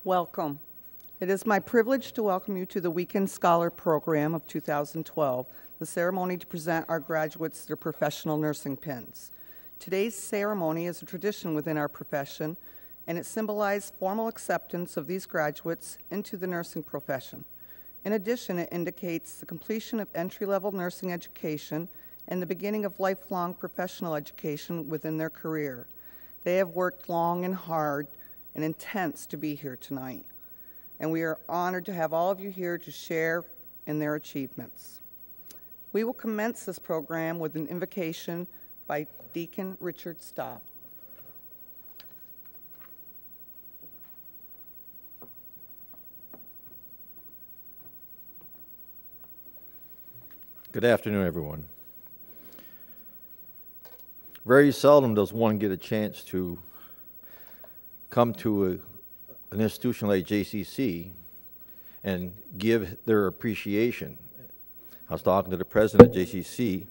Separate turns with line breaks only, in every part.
Welcome. It is my privilege to welcome you to the Weekend Scholar Program of 2012, the ceremony to present our graduates their professional nursing pins. Today's ceremony is a tradition within our profession, and it symbolized formal acceptance of these graduates into the nursing profession. In addition, it indicates the completion of entry-level nursing education and the beginning of lifelong professional education within their career. They have worked long and hard and intense to be here tonight, and we are honored to have all of you here to share in their achievements. We will commence this program with an invocation by Deacon Richard Staub.
Good afternoon, everyone. Very seldom does one get a chance to come to an institution like JCC and give their appreciation. I was talking to the president of JCC,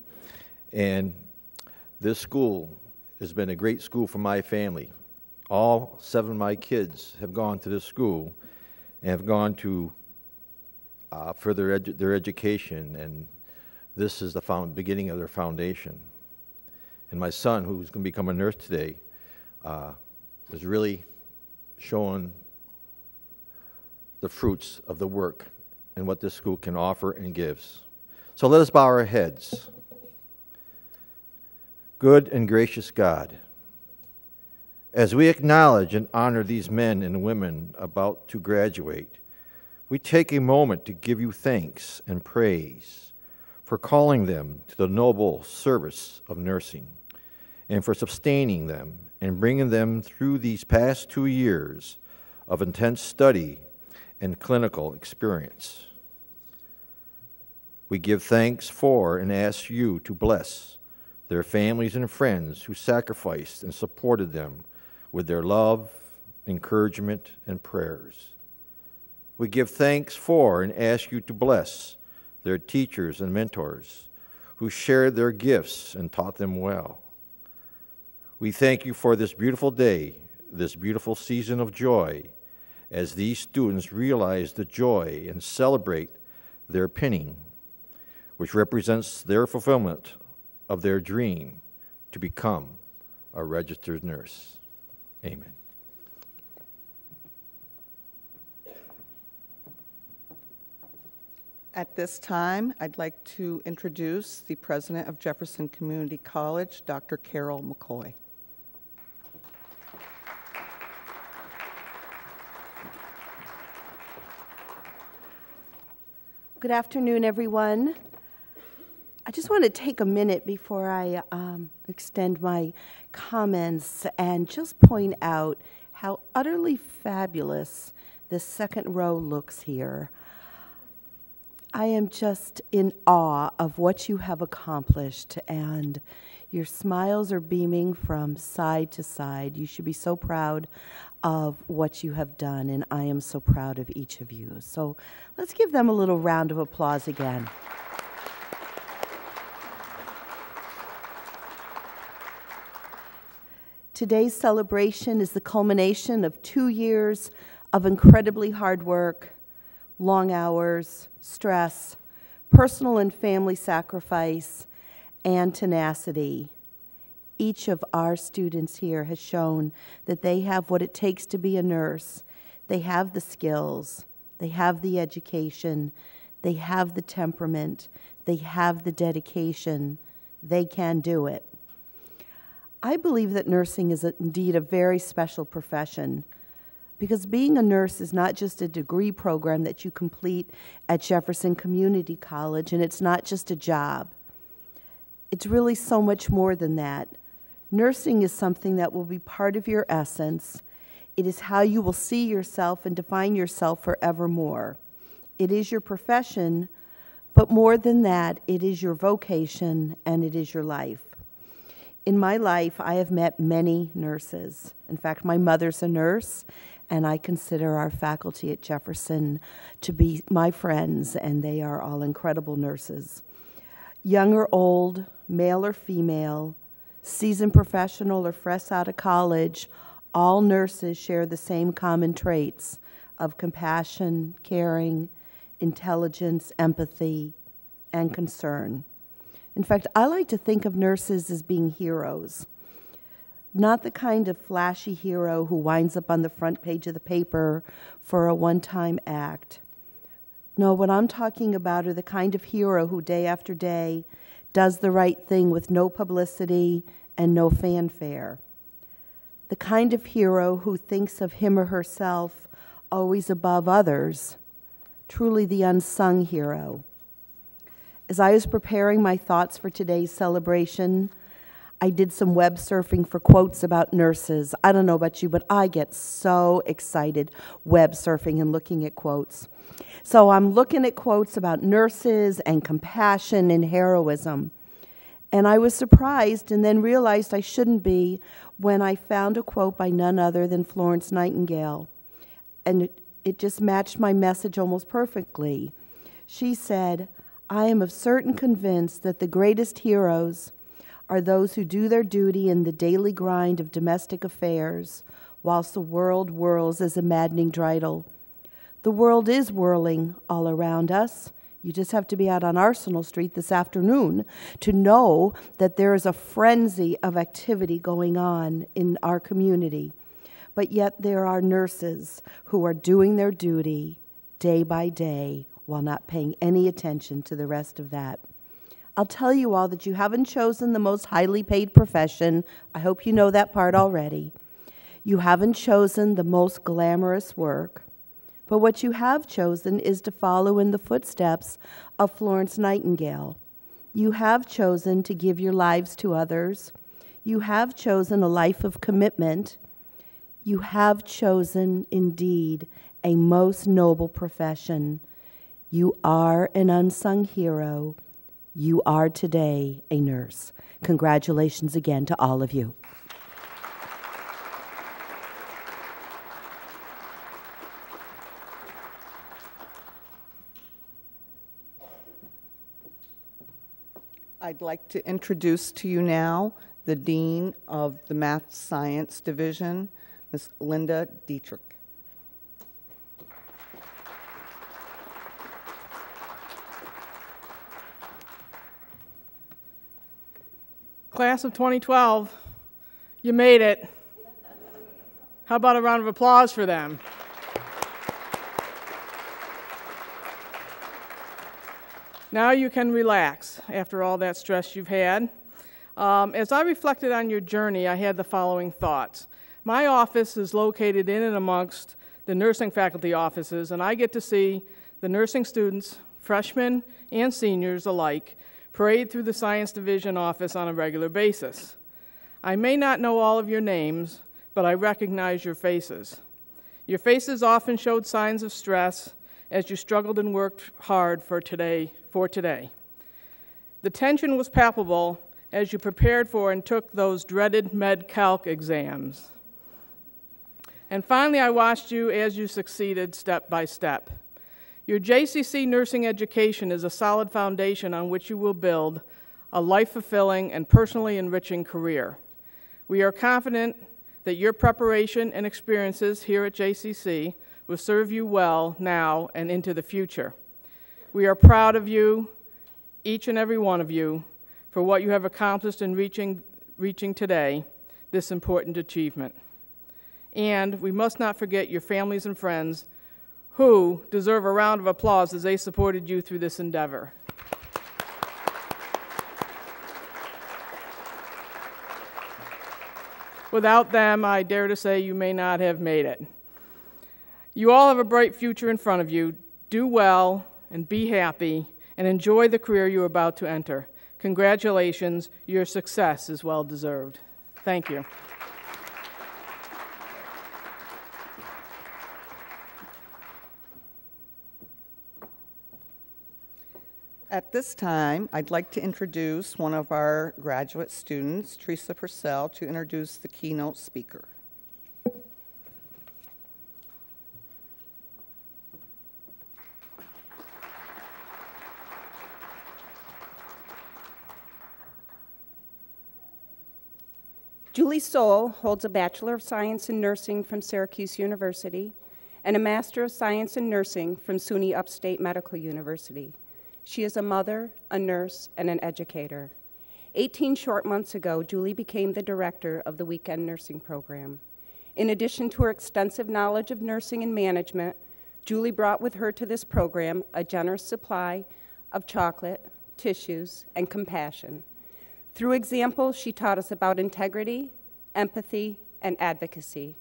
and this school has been a great school for my family. All 7 of my kids have gone to this school and have gone to further their education, and this is the beginning of their foundation. And my son, who's going to become a nurse today, is really showing the fruits of the work and what this school can offer and gives. So let us bow our heads. Good and gracious God, as we acknowledge and honor these men and women about to graduate, we take a moment to give you thanks and praise for calling them to the noble service of nursing and for sustaining them and bringing them through these past 2 years of intense study and clinical experience. We give thanks for and ask you to bless their families and friends who sacrificed and supported them with their love, encouragement, and prayers. We give thanks for and ask you to bless their teachers and mentors who shared their gifts and taught them well. We thank you for this beautiful day, this beautiful season of joy, as these students realize the joy and celebrate their pinning, which represents their fulfillment of their dream to become a registered nurse. Amen.
At this time, I'd like to introduce the president of Jefferson Community College, Dr. Carol McCoy.
Good afternoon, everyone. I just want to take a minute before I extend my comments and just point out how utterly fabulous this second row looks here. I am just in awe of what you have accomplished, and your smiles are beaming from side to side. You should be so proud of what you have done, and I am so proud of each of you. So let's give them a little round of applause again. Today's celebration is the culmination of 2 years of incredibly hard work, long hours, stress, personal and family sacrifice, and tenacity. Each of our students here has shown that they have what it takes to be a nurse. They have the skills, they have the education, they have the temperament, they have the dedication. They can do it. I believe that nursing is indeed a very special profession, because being a nurse is not just a degree program that you complete at Jefferson Community College, and it's not just a job. It's really so much more than that. Nursing is something that will be part of your essence. It is how you will see yourself and define yourself forevermore. It is your profession, but more than that, it is your vocation and it is your life. In my life, I have met many nurses. In fact, my mother's a nurse, and I consider our faculty at Jefferson to be my friends, and they are all incredible nurses. Young or old, male or female, seasoned professional or fresh out of college, all nurses share the same common traits of compassion, caring, intelligence, empathy, and concern. In fact, I like to think of nurses as being heroes. Not the kind of flashy hero who winds up on the front page of the paper for a one-time act. No, what I'm talking about are the kind of hero who day after day does the right thing with no publicity and no fanfare. The kind of hero who thinks of him or herself always above others, truly the unsung hero. As I was preparing my thoughts for today's celebration, I did some web surfing for quotes about nurses. I don't know about you, but I get so excited web surfing and looking at quotes. So I'm looking at quotes about nurses and compassion and heroism. And I was surprised and then realized I shouldn't be when I found a quote by none other than Florence Nightingale. And it just matched my message almost perfectly. She said, "I am of certain convinced that the greatest heroes are those who do their duty in the daily grind of domestic affairs, whilst the world whirls as a maddening dreidel. The world is whirling all around us. You just have to be out on Arsenal Street this afternoon to know that there is a frenzy of activity going on in our community. But yet there are nurses who are doing their duty day by day while not paying any attention to the rest of that. I'll tell you all that you haven't chosen the most highly paid profession. I hope you know that part already. You haven't chosen the most glamorous work. But what you have chosen is to follow in the footsteps of Florence Nightingale. You have chosen to give your lives to others. You have chosen a life of commitment. You have chosen, indeed, a most noble profession. You are an unsung hero. You are today a nurse. Congratulations again to all of you.
I'd like to introduce to you now the Dean of the Math Science Division, Ms. Linda Dietrich.
Class of 2012, you made it. How about a round of applause for them? Now you can relax after all that stress you've had. As I reflected on your journey, I had the following thoughts. My office is located in and amongst the nursing faculty offices, and I get to see the nursing students, freshmen and seniors alike, parade through the Science Division office on a regular basis. I may not know all of your names, but I recognize your faces. Your faces often showed signs of stress as you struggled and worked hard for today. The tension was palpable as you prepared for and took those dreaded Med-Calc exams. And finally, I watched you as you succeeded step by step. Your JCC nursing education is a solid foundation on which you will build a life-fulfilling and personally enriching career. We are confident that your preparation and experiences here at JCC will serve you well now and into the future. We are proud of you, each and every one of you, for what you have accomplished in reaching today, this important achievement. And we must not forget your families and friends who deserve a round of applause as they supported you through this endeavor. Without them, I dare to say you may not have made it. You all have a bright future in front of you. Do well and be happy and enjoy the career you're about to enter. Congratulations, your success is well deserved. Thank you.
At this time, I'd like to introduce one of our graduate students, Teresa Purcell, to introduce the keynote speaker.
Julie Stoll holds a Bachelor of Science in Nursing from Syracuse University and a Master of Science in Nursing from SUNY Upstate Medical University. She is a mother, a nurse, and an educator. 18 short months ago, Julie became the director of the weekend nursing program. In addition to her extensive knowledge of nursing and management, Julie brought with her to this program a generous supply of chocolate, tissues, and compassion. Through examples, she taught us about integrity, empathy, and advocacy.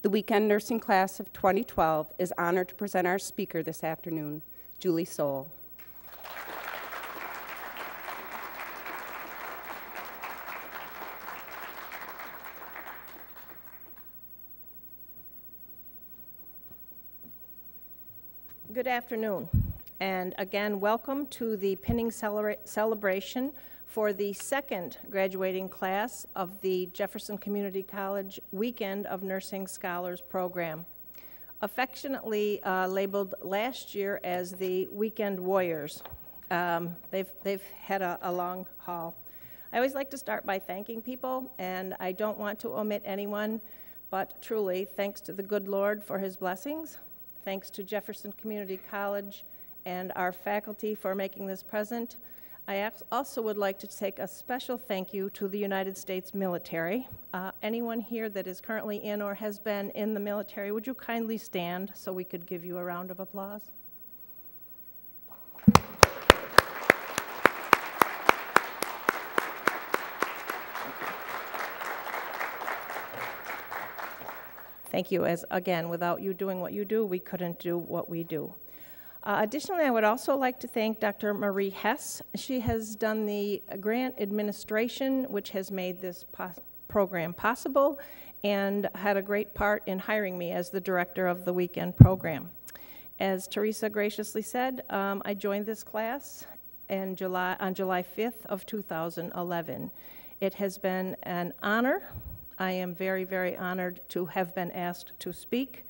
The weekend nursing class of 2012 is honored to present our speaker this afternoon, Julie Soule.
Good afternoon, and again, welcome to the pinning celebration for the second graduating class of the Jefferson Community College Weekend of Nursing Scholars Program, affectionately labeled last year as the Weekend Warriors. They've had a long haul. I always like to start by thanking people, and I don't want to omit anyone, but truly, thanks to the good Lord for his blessings. Thanks to Jefferson Community College and our faculty for making this present. I also would like to take a special thank you to the United States military. Anyone here that is currently in or has been in the military, would you kindly stand so we could give you a round of applause? Thank you. As again, without you doing what you do, we couldn't do what we do. Additionally, I would also like to thank Dr. Marie Hess. She has done the grant administration, which has made this program possible, and had a great part in hiring me as the director of the weekend program. As Teresa graciously said, I joined this class on July 5th of 2011. It has been an honor. I am very, very honored to have been asked to speak,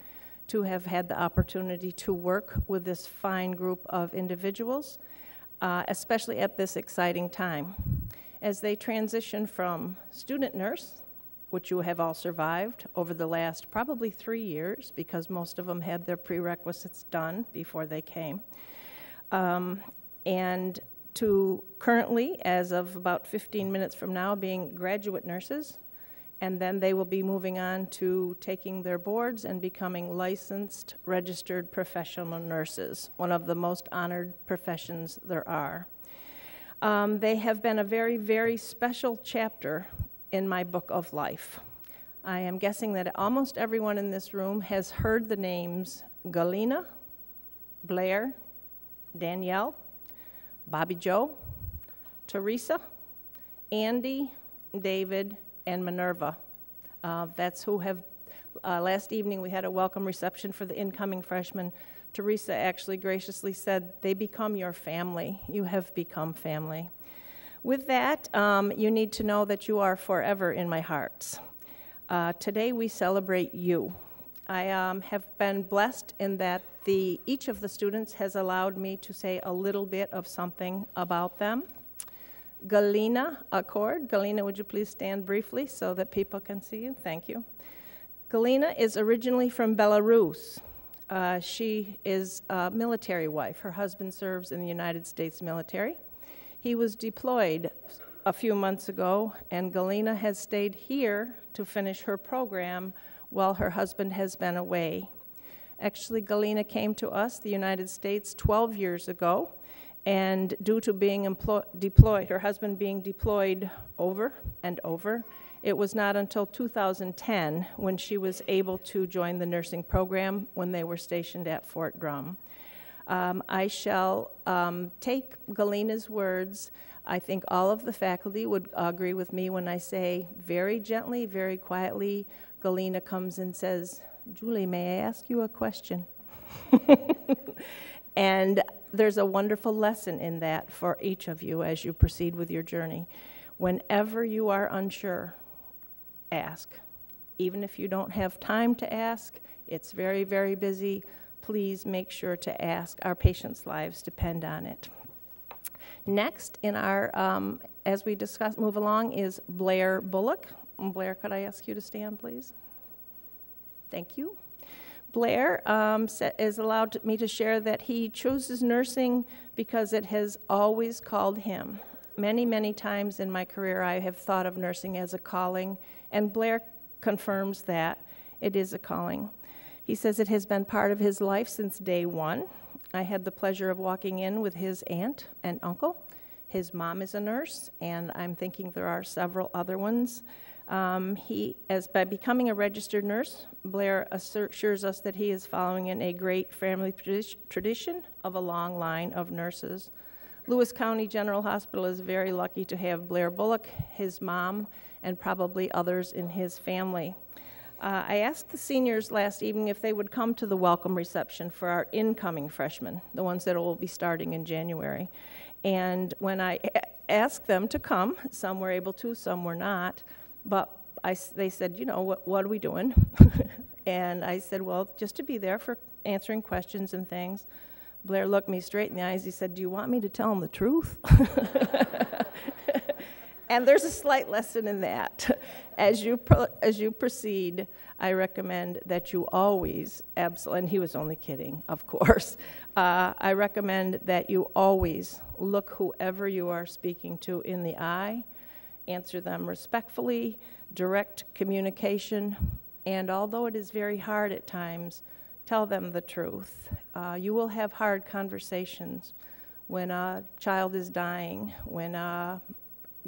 to have had the opportunity to work with this fine group of individuals, especially at this exciting time. As they transition from student nurse, which you have all survived over the last probably 3 years, because most of them had their prerequisites done before they came, and to currently, as of about 15 minutes from now, being graduate nurses. And then they will be moving on to taking their boards and becoming licensed, registered professional nurses, one of the most honored professions there are. They have been a very, very special chapter in my book of life. I am guessing that almost everyone in this room has heard the names Galena, Blair, Danielle, Bobby Joe, Teresa, Andy, David, and Minerva. That's who have, last evening we had a welcome reception for the incoming freshmen. Teresa actually graciously said, they become your family. You have become family. With that, you need to know that you are forever in my hearts. Today we celebrate you. I have been blessed in that each of the students has allowed me to say a little bit of something about them. Galena Accord. Galena, would you please stand briefly so that people can see you? Thank you. Galena is originally from Belarus. She is a military wife. Her husband serves in the United States military. He was deployed a few months ago, and Galena has stayed here to finish her program while her husband has been away. Actually, Galena came to us, the United States, 12 years ago. And due to being deployed, her husband being deployed over and over, it was not until 2010 when she was able to join the nursing program when they were stationed at Fort Drum. I shall take Galena's words. I think all of the faculty would agree with me when I say very gently, very quietly, Galena comes and says, "Julie, may I ask you a question?" And there's a wonderful lesson in that for each of you as you proceed with your journey. Whenever you are unsure, ask. Even if you don't have time to ask, it's very, very busy, please make sure to ask. Our patients' lives depend on it. Next, in our, as we move along, is Blair Bullock. Blair, could I ask you to stand, please? Thank you. Blair is allowed me to share that he chooses nursing because it has always called him. Many, many times in my career, I have thought of nursing as a calling, and Blair confirms that it is a calling. He says it has been part of his life since day one. I had the pleasure of walking in with his aunt and uncle. His mom is a nurse, and I'm thinking there are several other ones. By becoming a registered nurse, Blair assures us that he is following in a great family tradition of a long line of nurses. Lewis County General Hospital is very lucky to have Blair Bullock, his mom, and probably others in his family. I asked the seniors last evening if they would come to the welcome reception for our incoming freshmen, the ones that will be starting in January. And when I asked them to come, some were able to, some were not, but they said, you know, what are we doing? And I said, well, just to be there for answering questions and things. Blair looked me straight in the eyes. He said, do you want me to tell them the truth? And there's a slight lesson in that. As you proceed, I recommend that you always, and he was only kidding, of course. I recommend that you always look whoever you are speaking to in the eye, answer them respectfully, direct communication, and although it is very hard at times, tell them the truth. You will have hard conversations when a child is dying, when a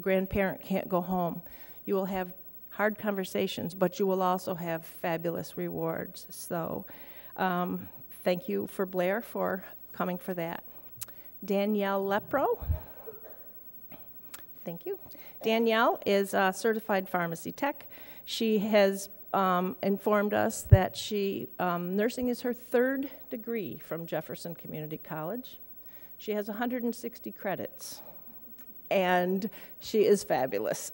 grandparent can't go home. You will have hard conversations, but you will also have fabulous rewards. So thank you for Blair for coming for that. Danielle Lepro. Thank you. Danielle is a certified pharmacy tech. She has informed us that nursing is her third degree from Jefferson Community College. She has 160 credits, and she is fabulous.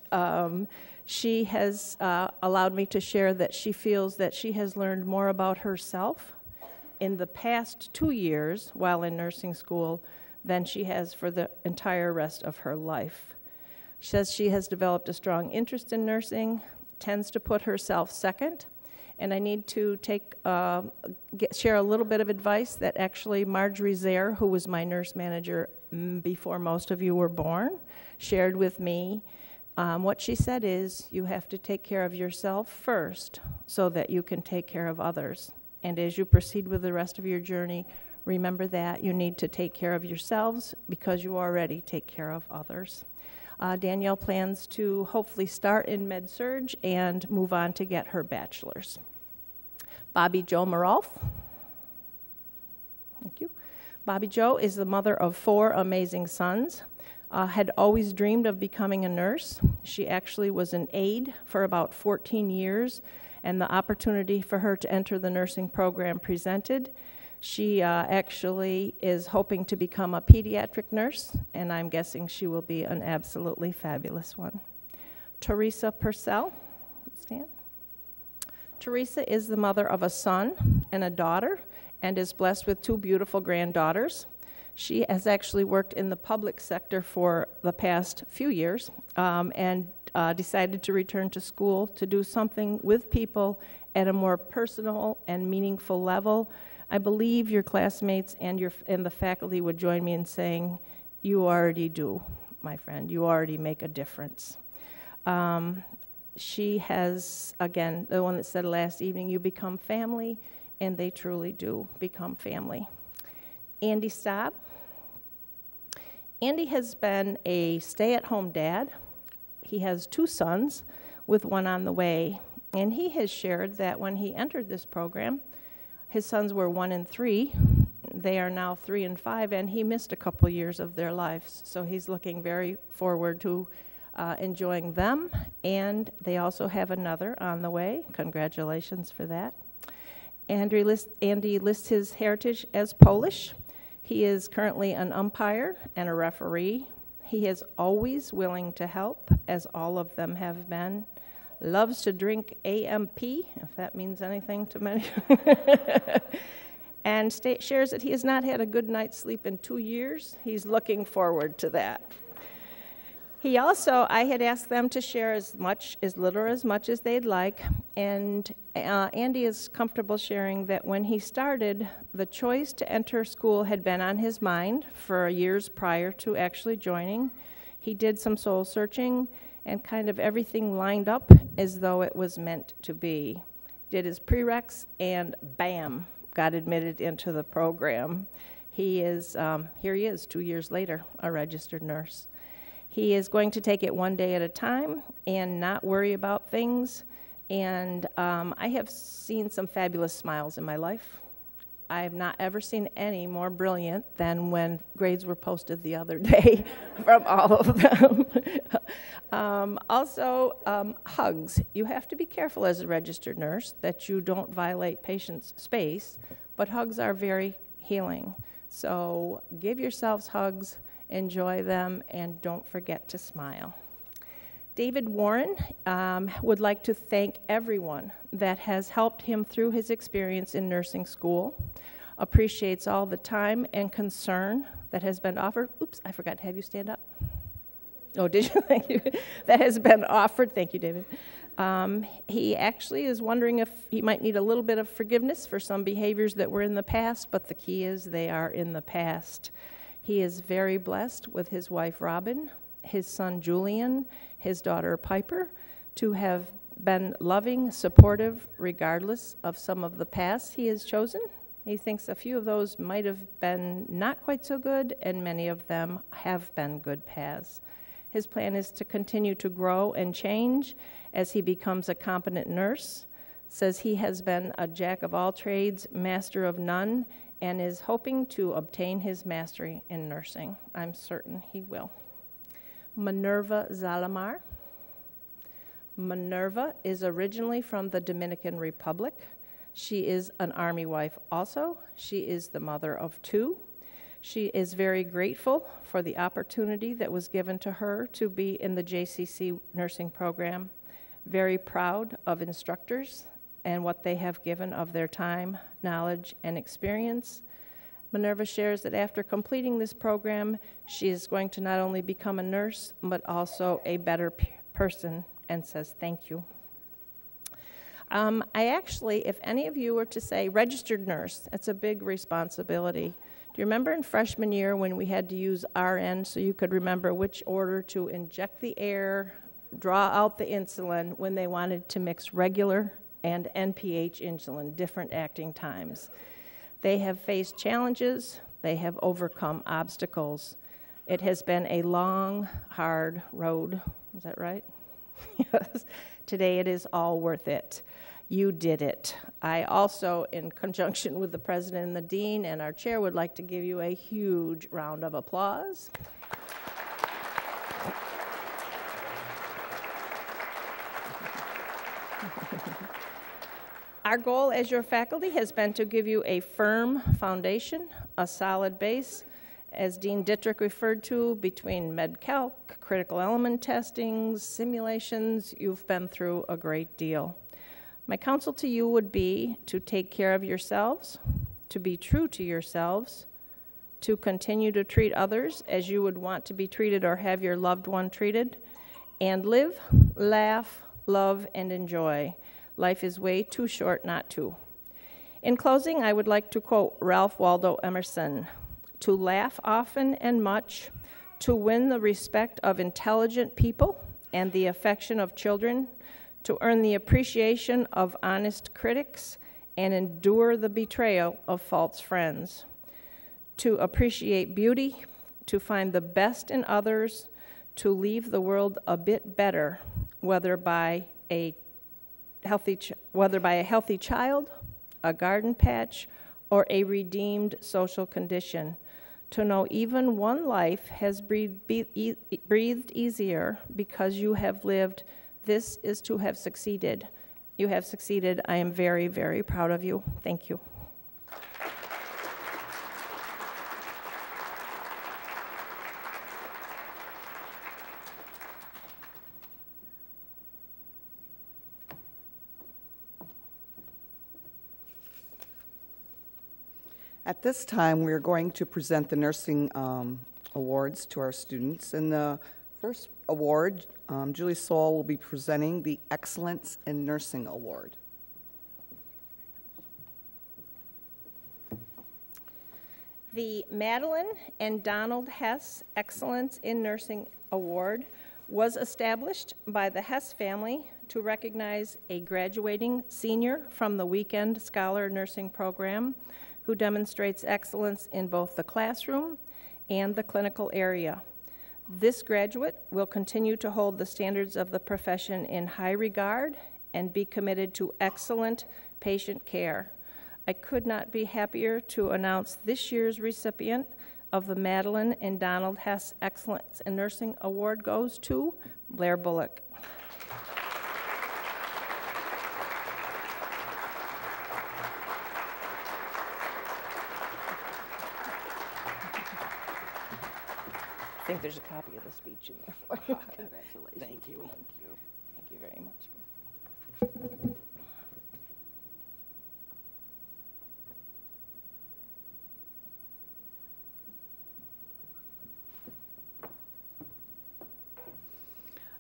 She has allowed me to share that she feels that she has learned more about herself in the past 2 years while in nursing school than she has for the entire rest of her life. She says she has developed a strong interest in nursing, tends to put herself second, and I need to share a little bit of advice that actually Marjorie Zaire, who was my nurse manager before most of you were born, shared with me. What she said is, you have to take care of yourself first so that you can take care of others. And as you proceed with the rest of your journey, remember that you need to take care of yourselves because you already take care of others. Danielle plans to hopefully start in med-surg and move on to get her bachelor's. Bobby Jo Marolf. Thank you. Bobby Jo is the mother of 4 amazing sons. Had always dreamed of becoming a nurse. She actually was an aide for about 14 years, and the opportunity for her to enter the nursing program presented. She actually is hoping to become a pediatric nurse, and I'm guessing she will be an absolutely fabulous one. Teresa Purcell, stand. Teresa is the mother of a son and a daughter, and is blessed with 2 beautiful granddaughters. She has actually worked in the public sector for the past few years, and decided to return to school to do something with people at a more personal and meaningful level. I believe your classmates and the faculty would join me in saying, you already do, my friend. You already make a difference. She has, again, the one that said last evening, you become family, and they truly do become family. Andy Staub. Andy has been a stay-at-home dad. He has 2 sons with one on the way, and he has shared that when he entered this program, his sons were 1 and 3. They are now 3 and 5, and he missed a couple years of their lives. So he's looking very forward to enjoying them, and they also have another on the way. Congratulations for that. Andy lists his heritage as Polish. He is currently an umpire and a referee. He is always willing to help, as all of them have been. Loves to drink AMP, if that means anything to many. And shares that he has not had a good night's sleep in 2 years. He's looking forward to that. He also, I had asked them to share as little or as much as they'd like, and Andy is comfortable sharing that when he started, the choice to enter school had been on his mind for years prior to actually joining. He did some soul searching, and kind of everything lined up as though it was meant to be. Did his prereqs, and bam, got admitted into the program. He is, here he is 2 years later, a registered nurse. He is going to take it one day at a time and not worry about things. And I have seen some fabulous smiles in my life. I have not ever seen any more brilliant than when grades were posted the other day from all of them. Also, hugs. You have to be careful as a registered nurse that you don't violate patients' space, but hugs are very healing. So give yourselves hugs, enjoy them, and don't forget to smile. David Warren would like to thank everyone that has helped him through his experience in nursing school, appreciates all the time and concern that has been offered. Oops, I forgot to have you stand up. Oh, did you? Thank you. That has been offered. Thank you, David. He actually is wondering if he might need a little bit of forgiveness for some behaviors that were in the past, but the key is they are in the past. He is very blessed with his wife, Robin, his son, Julian, his daughter, Piper, to have been loving, supportive, regardless of some of the paths he has chosen. He thinks a few of those might have been not quite so good, and many of them have been good paths. His plan is to continue to grow and change as he becomes a competent nurse. Says he has been a jack of all trades, master of none, and is hoping to obtain his mastery in nursing. I'm certain he will. Minerva Zalamar. Minerva is originally from the Dominican Republic. She is an Army wife also. She is the mother of 2. She is very grateful for the opportunity that was given to her to be in the JCC nursing program. Very proud of instructors and what they have given of their time, knowledge, and experience. Minerva shares that after completing this program, she is going to not only become a nurse, but also a better person, and says thank you. I actually, if any of you were to say registered nurse, that's a big responsibility. Do you remember in freshman year when we had to use RN so you could remember which order to inject the air, draw out the insulin when they wanted to mix regular and NPH insulin, different acting times? They have faced challenges. They have overcome obstacles. It has been a long, hard road. Is that right? Yes. Today it is all worth it. You did it. I also, in conjunction with the president and the dean and our chair, would like to give you a huge round of applause. Our goal as your faculty has been to give you a firm foundation, a solid base, as Dean Dittrich referred to, between MedCalc, critical element testing, simulations. You've been through a great deal. My counsel to you would be to take care of yourselves, to be true to yourselves, to continue to treat others as you would want to be treated or have your loved one treated, and live, laugh, love, and enjoy. Life is way too short not to. In closing, I would like to quote Ralph Waldo Emerson: "To laugh often and much, to win the respect of intelligent people and the affection of children, to earn the appreciation of honest critics and endure the betrayal of false friends, to appreciate beauty, to find the best in others, to leave the world a bit better, whether by a healthy child, a garden patch, or a redeemed social condition. To know even one life has breathed easier because you have lived. This is to have succeeded. You have succeeded. I am very, very proud of you. Thank you."
At this time, we're going to present the nursing awards to our students. And the first award, Julie Soul will be presenting the Excellence in Nursing Award.
The Madeline and Donald Hess Excellence in Nursing Award was established by the Hess family to recognize a graduating senior from the Weekend Scholar Nursing Program who demonstrates excellence in both the classroom and the clinical area. This graduate will continue to hold the standards of the profession in high regard and be committed to excellent patient care. I could not be happier to announce this year's recipient of the Madeline and Donald Hess Excellence in Nursing Award goes to Blair Bullock. I think there's a copy of the speech in there for you. Congratulations. Thank you. Thank you. Thank you very much.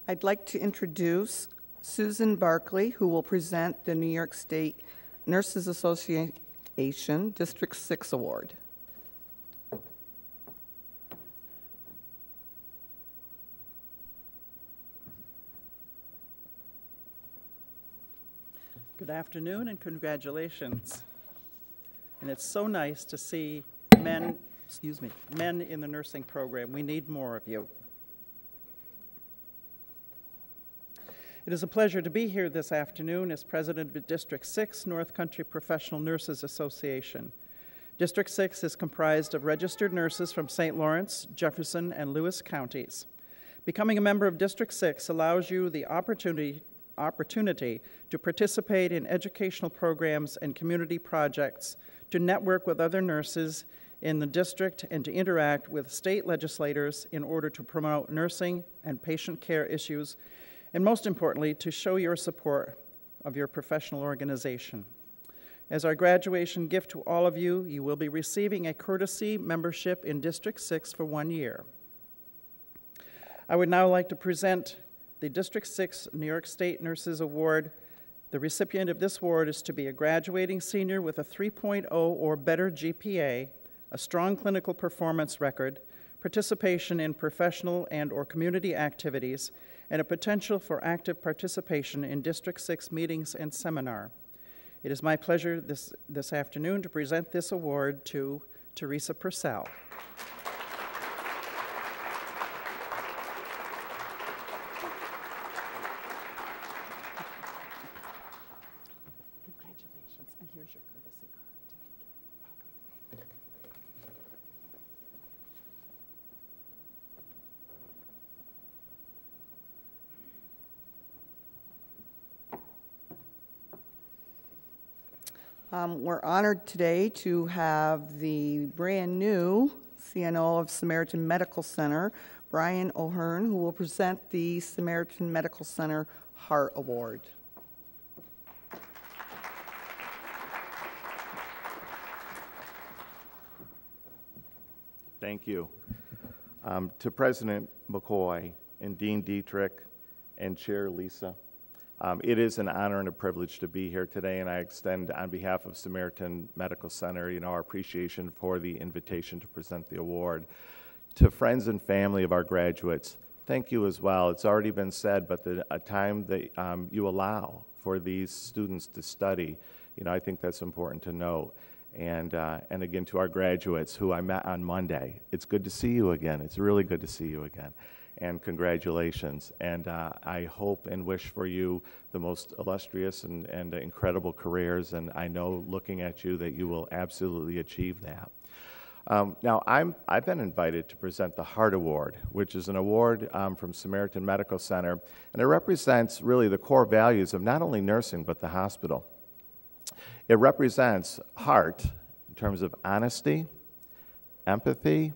I'd like to introduce Susan Barkley, who will present the New York State Nurses Association District 6 Award.
Good afternoon and congratulations. And it's so nice to see men in the nursing program. We need more of you. It is a pleasure to be here this afternoon as president of District 6 North Country Professional Nurses Association. District 6 is comprised of registered nurses from St. Lawrence, Jefferson, and Lewis counties. Becoming a member of District 6 allows you the opportunity to participate in educational programs and community projects, to network with other nurses in the district, and to interact with state legislators in order to promote nursing and patient care issues, and most importantly, to show your support of your professional organization. As our graduation gift to all of you, you will be receiving a courtesy membership in District 6 for 1 year. I would now like to present the District 6 New York State Nurses Award. The recipient of this award is to be a graduating senior with a 3.0 or better GPA, a strong clinical performance record, participation in professional and/or community activities, and a potential for active participation in District 6 meetings and seminar. It is my pleasure this afternoon to present this award to Teresa Purcell. Congratulations, and here's your courtesy card.
We're honored today to have the brand new CNO of Samaritan Medical Center, Brian O'Hearn, who will present the Samaritan Medical Center Heart Award.
Thank you. To President McCoy and Dean Dietrich and Chair Lisa, it is an honor and a privilege to be here today, and I extend on behalf of Samaritan Medical Center, our appreciation for the invitation to present the award. To friends and family of our graduates, thank you as well. It's already been said, but the time that you allow for these students to study, I think that's important to note. And again, to our graduates who I met on Monday, it's good to see you again. It's really good to see you again. And congratulations. And I hope and wish for you the most illustrious and incredible careers. And I know, looking at you, that you will absolutely achieve that. Now, I've been invited to present the Heart Award, which is an award from Samaritan Medical Center. And it represents really the core values of not only nursing, but the hospital. It represents heart in terms of honesty, empathy,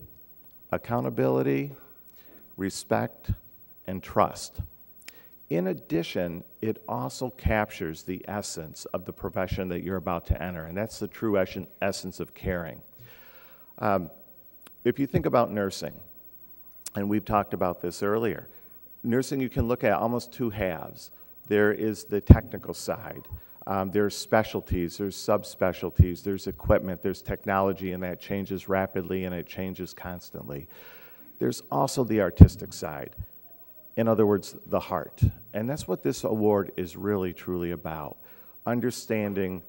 accountability, respect, and trust. In addition, it also captures the essence of the profession that you're about to enter, and that's the true essence of caring. If you think about nursing, and we've talked about this earlier, nursing you can look at almost two halves. There is the technical side, There's specialties, there's subspecialties, there's equipment, there's technology, and that changes rapidly and it changes constantly. There's also the artistic side. In other words, the heart. And that's what this award is really, truly about, understanding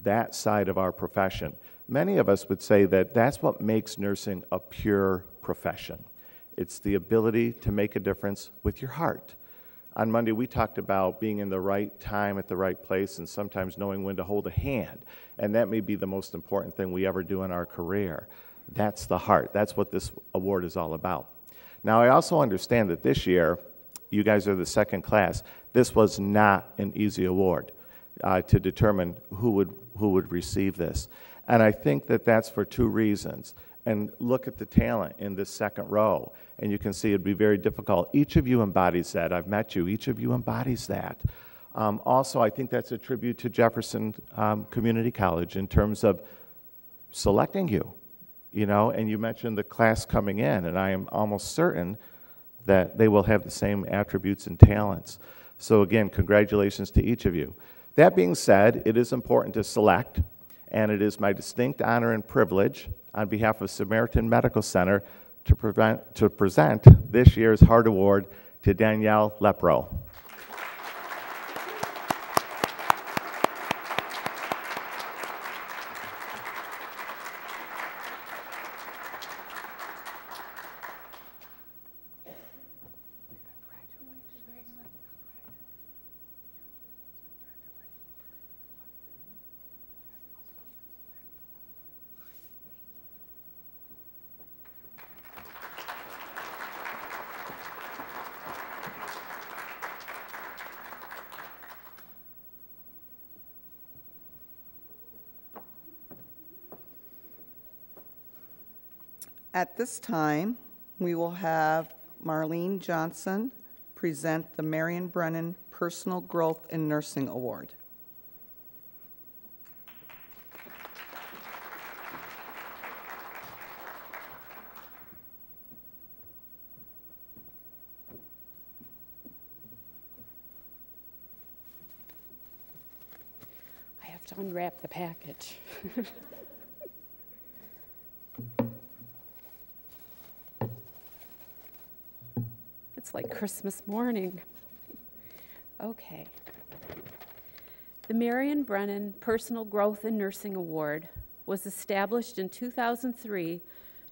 that side of our profession. Many of us would say that that's what makes nursing a pure profession. It's the ability to make a difference with your heart. On Monday, we talked about being in the right time at the right place and sometimes knowing when to hold a hand. And that may be the most important thing we ever do in our career. That's the heart. That's what this award is all about. Now, I also understand that this year, you guys are the second class. This was not an easy award to determine who would receive this. And I think that that's for two reasons. And look at the talent in this second row, and you can see it'd be very difficult. Each of you embodies that. I've met you. Each of you embodies that. Also, I think that's a tribute to Jefferson Community College in terms of selecting you, you know, and you mentioned the class coming in, and I am almost certain that they will have the same attributes and talents. So again, congratulations to each of you. That being said, it is important to select, and it is my distinct honor and privilege on behalf of Samaritan Medical Center to present this year's Heart Award to Danielle Lepro.
At this time, we will have Marlene Johnson present the Marion Brennan Personal Growth in Nursing Award.
I have to unwrap the package. It's like Christmas morning. Okay. The Marion Brennan Personal Growth in Nursing Award was established in 2003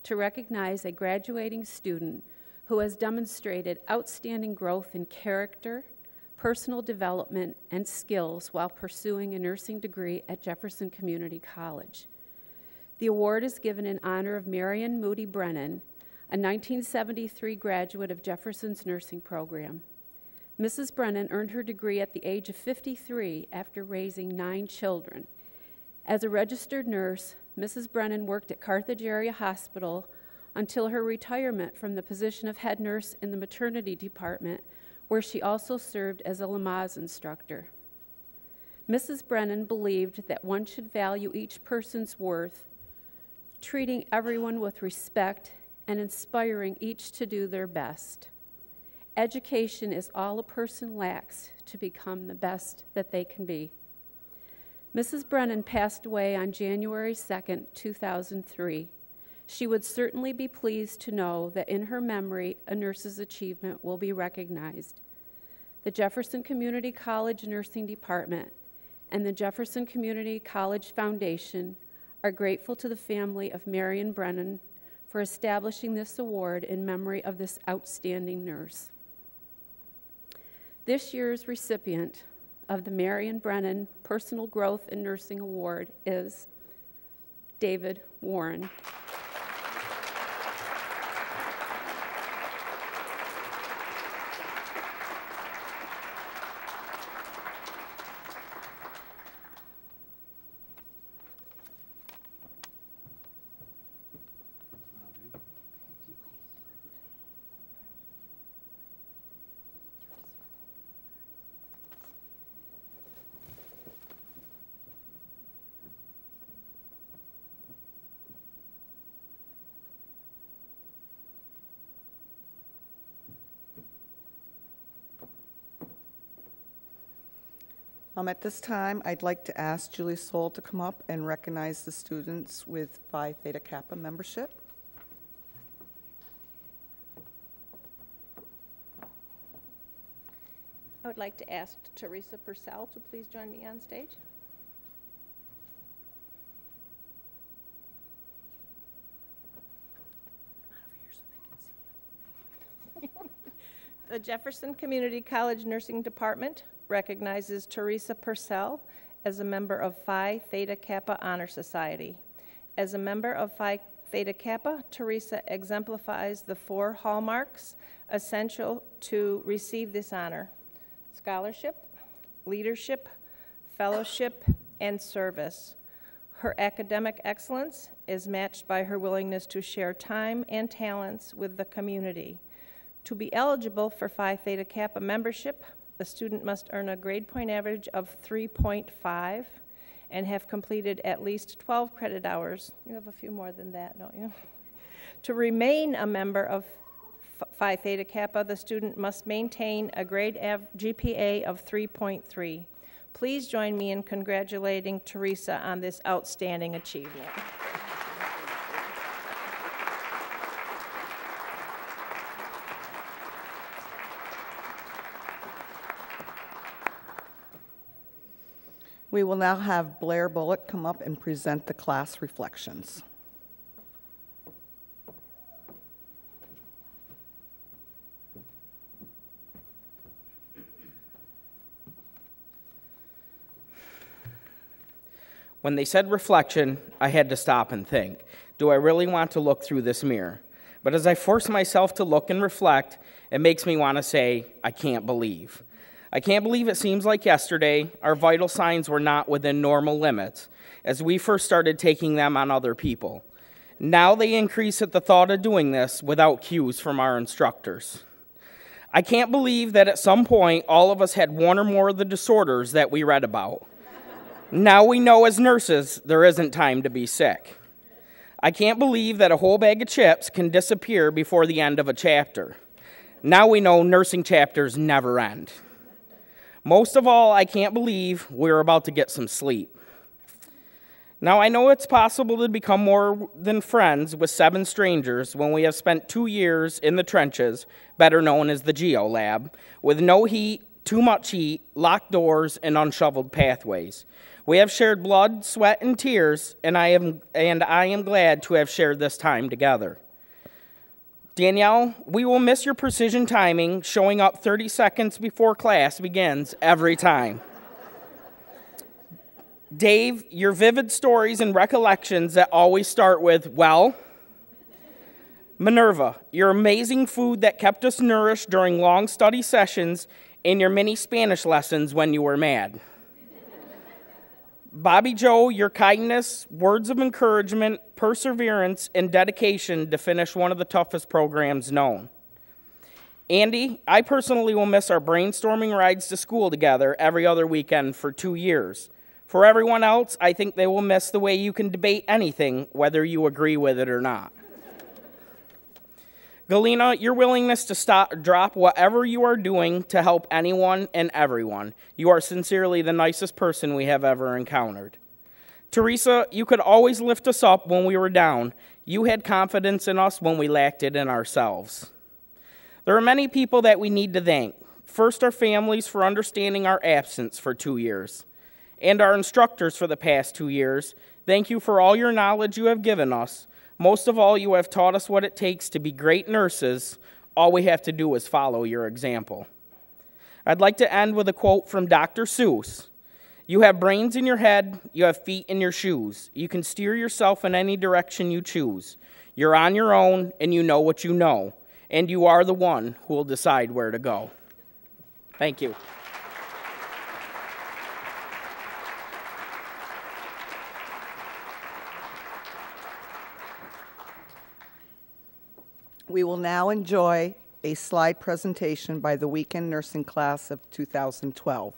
to recognize a graduating student who has demonstrated outstanding growth in character, personal development, and skills while pursuing a nursing degree at Jefferson Community College. The award is given in honor of Marion Moody Brennan, a 1973 graduate of Jefferson's nursing program. Mrs. Brennan earned her degree at the age of 53 after raising 9 children. As a registered nurse, Mrs. Brennan worked at Carthage Area Hospital until her retirement from the position of head nurse in the maternity department, where she also served as a Lamaze instructor. Mrs. Brennan believed that one should value each person's worth, treating everyone with respect and inspiring each to do their best. Education is all a person lacks to become the best that they can be. Mrs. Brennan passed away on January 2nd, 2003. She would certainly be pleased to know that in her memory, a nurse's achievement will be recognized. The Jefferson Community College Nursing Department and the Jefferson Community College Foundation are grateful to the family of Marion Brennan for establishing this award in memory of this outstanding nurse. This year's recipient of the Marion Brennan Personal Growth in Nursing Award is David Warren.
At this time, I'd like to ask Julie Soul to come up and recognize the students with Phi Theta Kappa membership.
I would like to ask Teresa Purcell to please join me on stage. The Jefferson Community College Nursing Department recognizes Teresa Purcell as a member of Phi Theta Kappa Honor Society. As a member of Phi Theta Kappa, Teresa exemplifies the 4 hallmarks essential to receive this honor: scholarship, leadership, fellowship, and service. Her academic excellence is matched by her willingness to share time and talents with the community. To be eligible for Phi Theta Kappa membership, the student must earn a grade point average of 3.5 and have completed at least 12 credit hours. You have a few more than that, don't you? To remain a member of Phi Theta Kappa, the student must maintain a GPA of 3.3. Please join me in congratulating Teresa on this outstanding achievement.
We will now have Blair Bullock come up and present the class reflections.
When they said reflection, I had to stop and think, do I really want to look through this mirror? But as I force myself to look and reflect, it makes me want to say, I can't believe. I can't believe it seems like yesterday our vital signs were not within normal limits as we first started taking them on other people. Now they increase at the thought of doing this without cues from our instructors. I can't believe that at some point all of us had one or more of the disorders that we read about. Now we know as nurses there isn't time to be sick. I can't believe that a whole bag of chips can disappear before the end of a chapter. Now we know nursing chapters never end. Most of all, I can't believe we're about to get some sleep. Now, I know it's possible to become more than friends with 7 strangers when we have spent 2 years in the trenches, better known as the Geo Lab, with no heat, too much heat, locked doors, and unshoveled pathways. We have shared blood, sweat, and tears, and I am glad to have shared this time together. Danielle, we will miss your precision timing, showing up 30 seconds before class begins every time. Dave, your vivid stories and recollections that always start with, well. Minerva, your amazing food that kept us nourished during long study sessions and your mini Spanish lessons when you were mad. Bobby Joe, your kindness, words of encouragement, perseverance, and dedication to finish one of the toughest programs known. Andy, I personally will miss our brainstorming rides to school together every other weekend for 2 years. For everyone else, I think they will miss the way you can debate anything, whether you agree with it or not. Galena, your willingness to drop whatever you are doing to help anyone and everyone. You are sincerely the nicest person we have ever encountered. Teresa, you could always lift us up when we were down. You had confidence in us when we lacked it in ourselves. There are many people that we need to thank. First, our families for understanding our absence for 2 years. And our instructors for the past 2 years. Thank you for all your knowledge you have given us. Most of all, you have taught us what it takes to be great nurses. All we have to do is follow your example. I'd like to end with a quote from Dr. Seuss. You have brains in your head, you have feet in your shoes. You can steer yourself in any direction you choose. You're on your own, and you know what you know. And you are the one who will decide where to go. Thank you.
We will now enjoy a slide presentation by the weekend nursing class of 2012.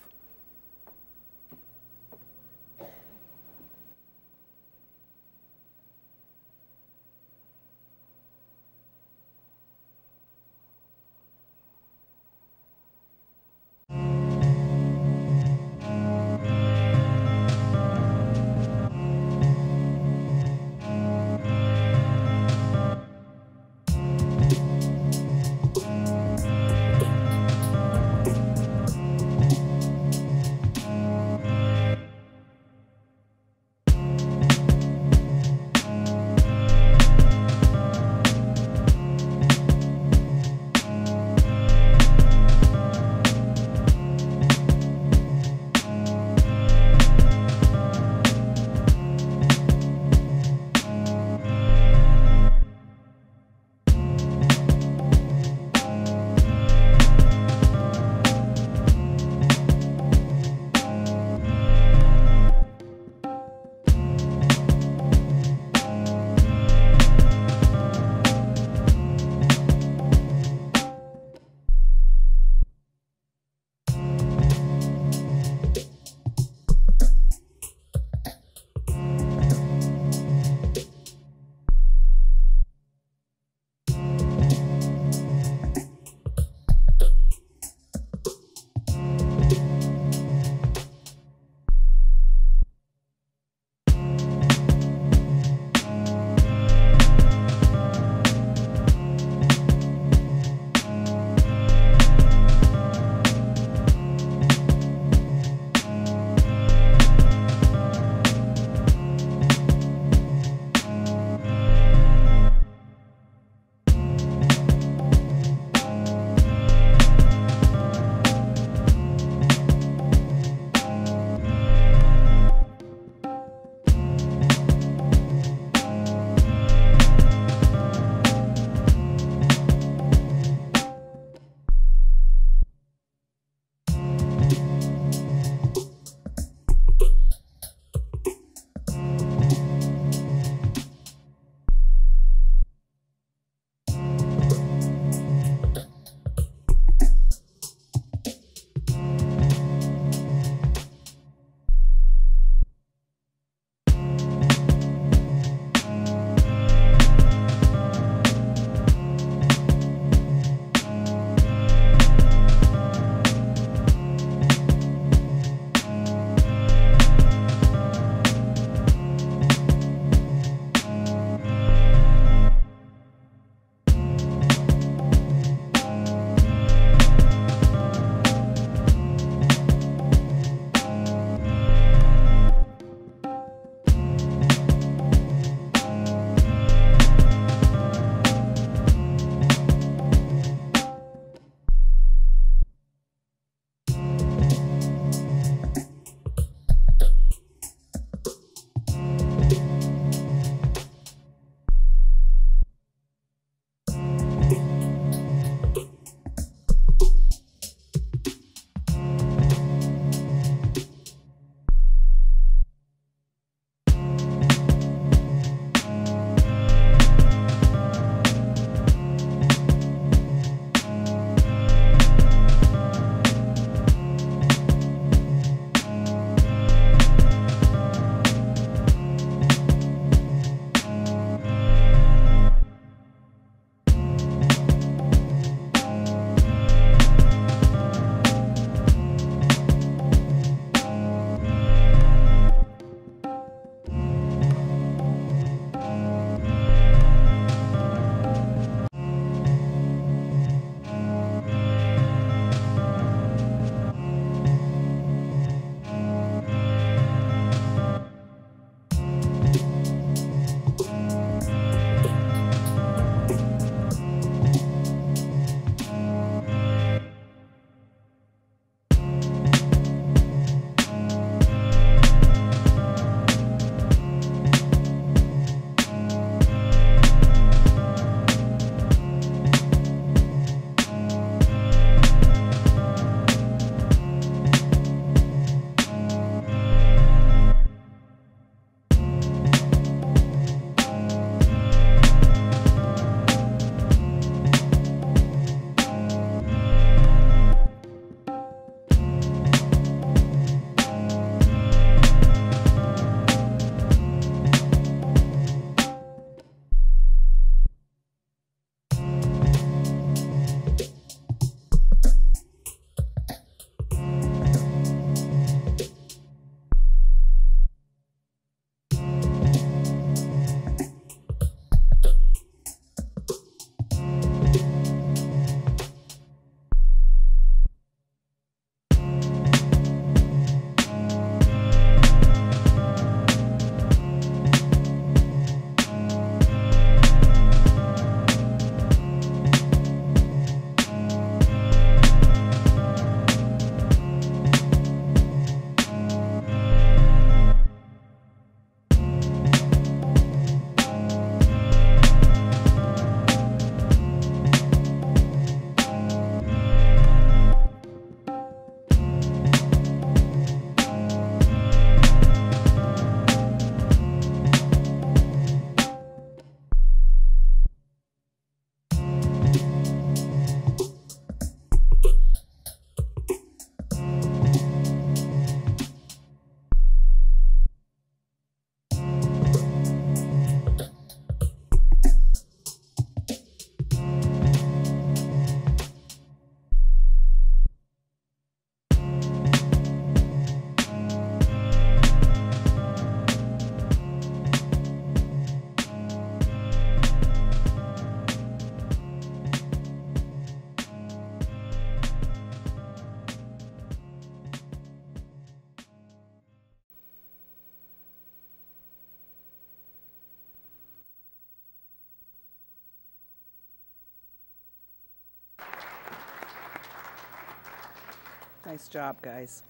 Nice job, guys.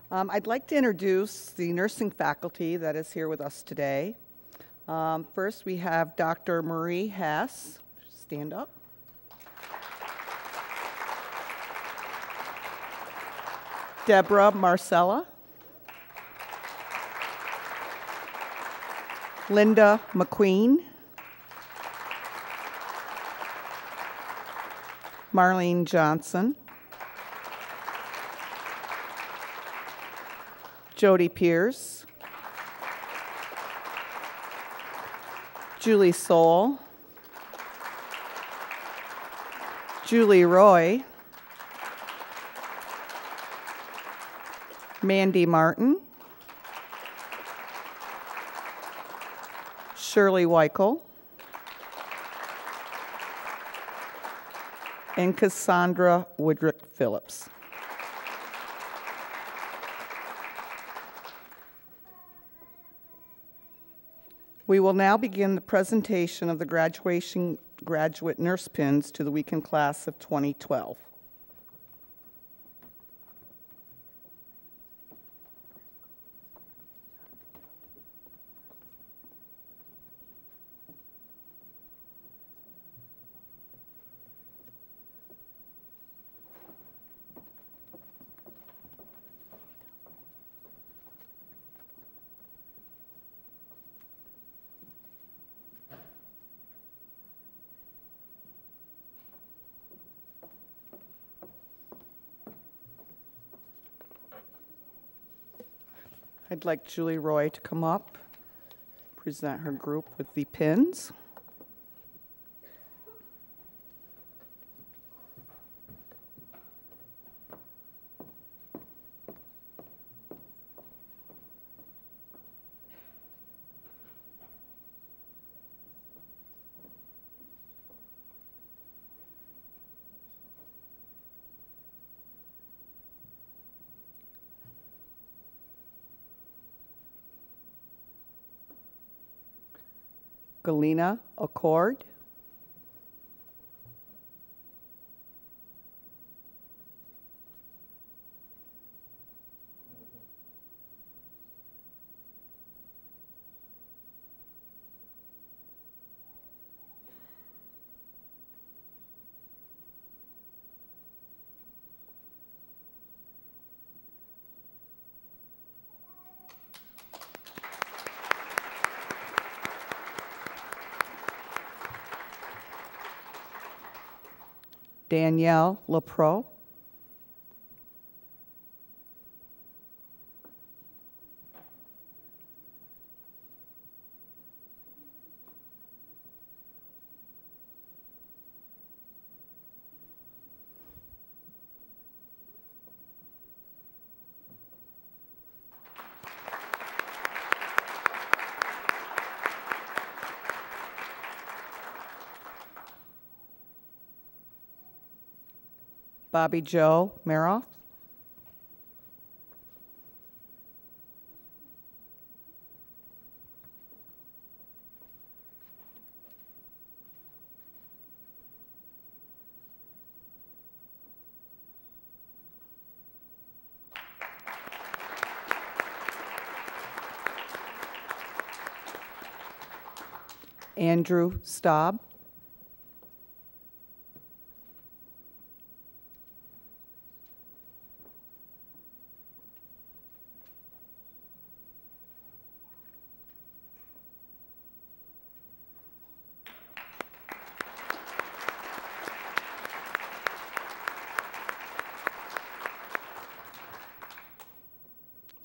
I'd like to introduce the nursing faculty that is here with us today. First, we have Dr. Marie Hess. Stand up. Deborah Marcella. Linda McQueen. Marlene Johnson. Jody Pierce. Julie Soul. Julie Roy. Mandy Martin. Shirley Weichel. And Cassandra Woodrick Phillips. We will now begin the presentation of the graduate nurse pins to the weekend class of 2012. I'd like Julie Roy to come up, present her group with the pins. Galena Accord. Danielle LaPro. Bobby Joe Maroff. Andrew Staub.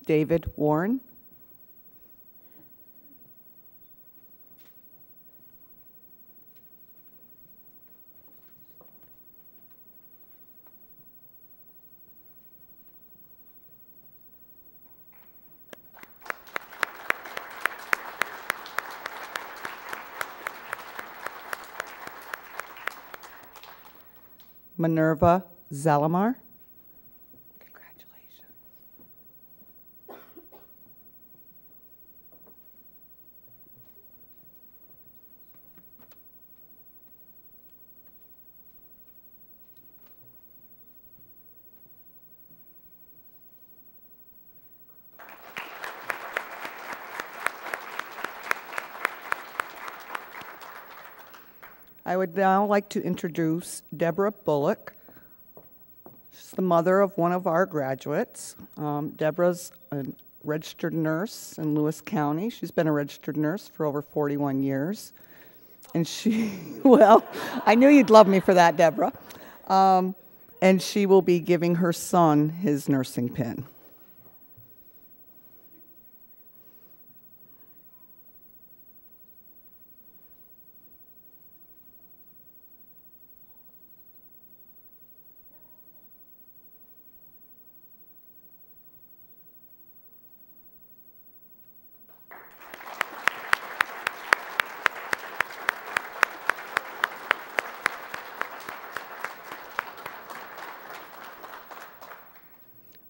David Warren. Minerva Zalamar. Congratulations. I would now like to introduce Deborah Bullock. She's the mother of one of our graduates. Deborah's a registered nurse in Lewis County. She's been a registered nurse for over 41 years. And she, well, I knew you'd love me for that, Deborah. And she will be giving her son his nursing pin.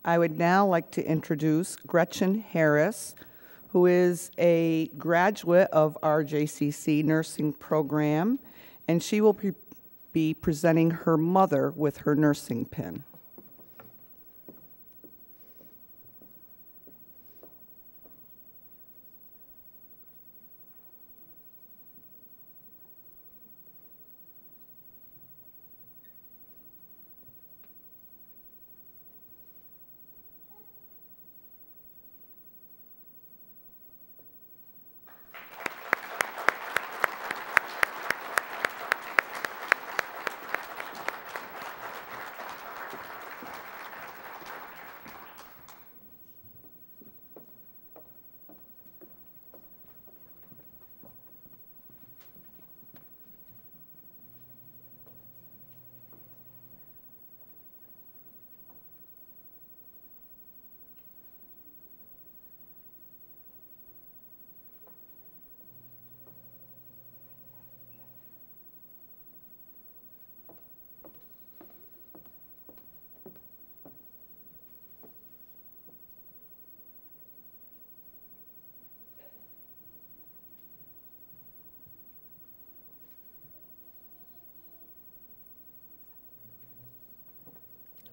I would now like to introduce Gretchen Harris, who is a graduate of our JCC nursing program, and she will be presenting her mother with her nursing pin.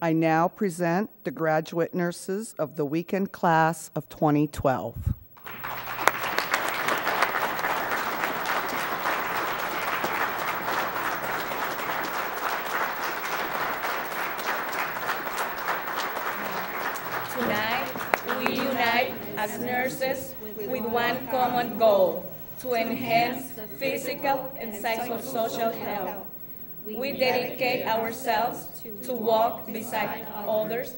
I now present the graduate nurses of the weekend class of 2012.
Tonight, we unite as nurses with one common goal: to enhance physical and psychosocial health. We dedicate ourselves to walk beside others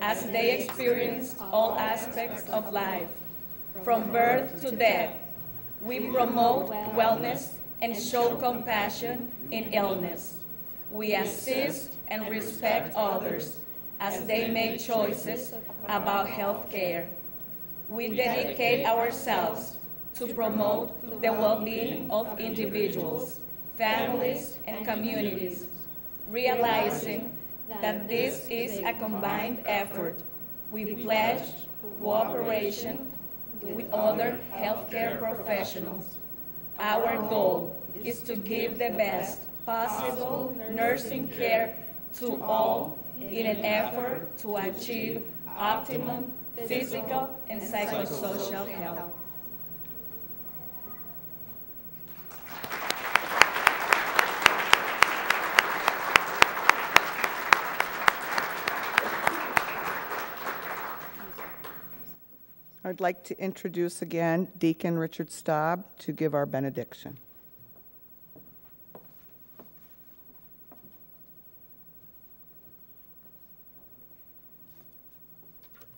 as they experience all aspects of life, from birth to death. We promote wellness and show compassion in illness. We assist and respect others as they make choices about health care. We dedicate ourselves to promote the well-being of individuals, families, and communities, realizing that this is a combined effort. We pledge cooperation with other healthcare professionals. Our goal is to give the best possible nursing care to all in an effort to achieve optimum physical and psychosocial health.
I'd like to introduce again Deacon Richard Staub to give our benediction.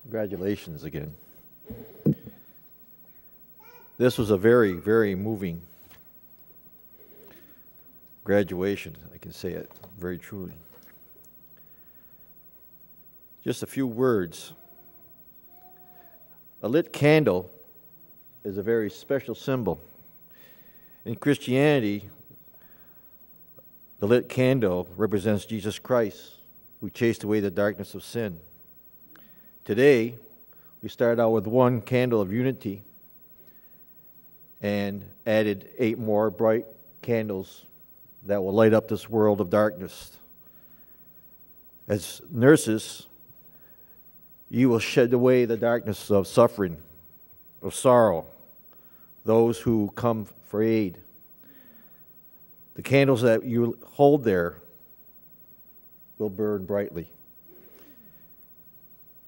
Congratulations again. This was a very, very moving graduation. I can say it very truly. Just a few words. A lit candle is a very special symbol. In Christianity, the lit candle represents Jesus Christ, who chased away the darkness of sin. Today, we started out with one candle of unity and added 8 more bright candles that will light up this world of darkness. As nurses, you will shed away the darkness of suffering, of sorrow, those who come for aid. The candles that you hold there will burn brightly,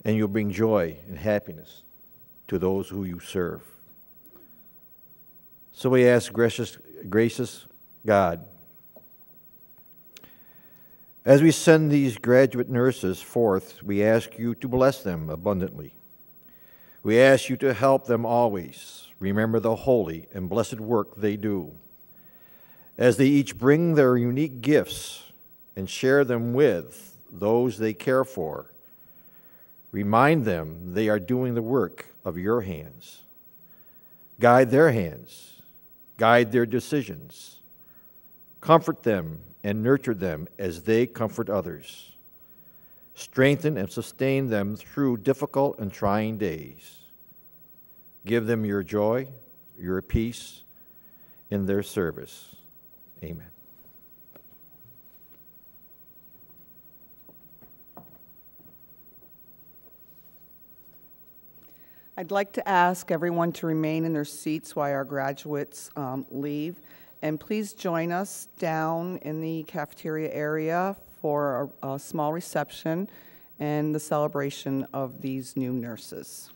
and you'll bring joy and happiness to those who you serve. So we ask, gracious God, as we send these graduate nurses forth, we ask you to bless them abundantly. We ask you to help them always remember the holy and blessed work they do, as they each bring their unique gifts and share them with those they care for. Remind them they are doing the work of your hands. Guide their hands, guide their decisions. Comfort them and nurture them as they comfort others. Strengthen and sustain them through difficult and trying days. Give them your joy, your peace in their service. Amen.
I'd like to ask everyone to remain in their seats while our graduates leave. And please join us down in the cafeteria area for a small reception and the celebration of these new nurses.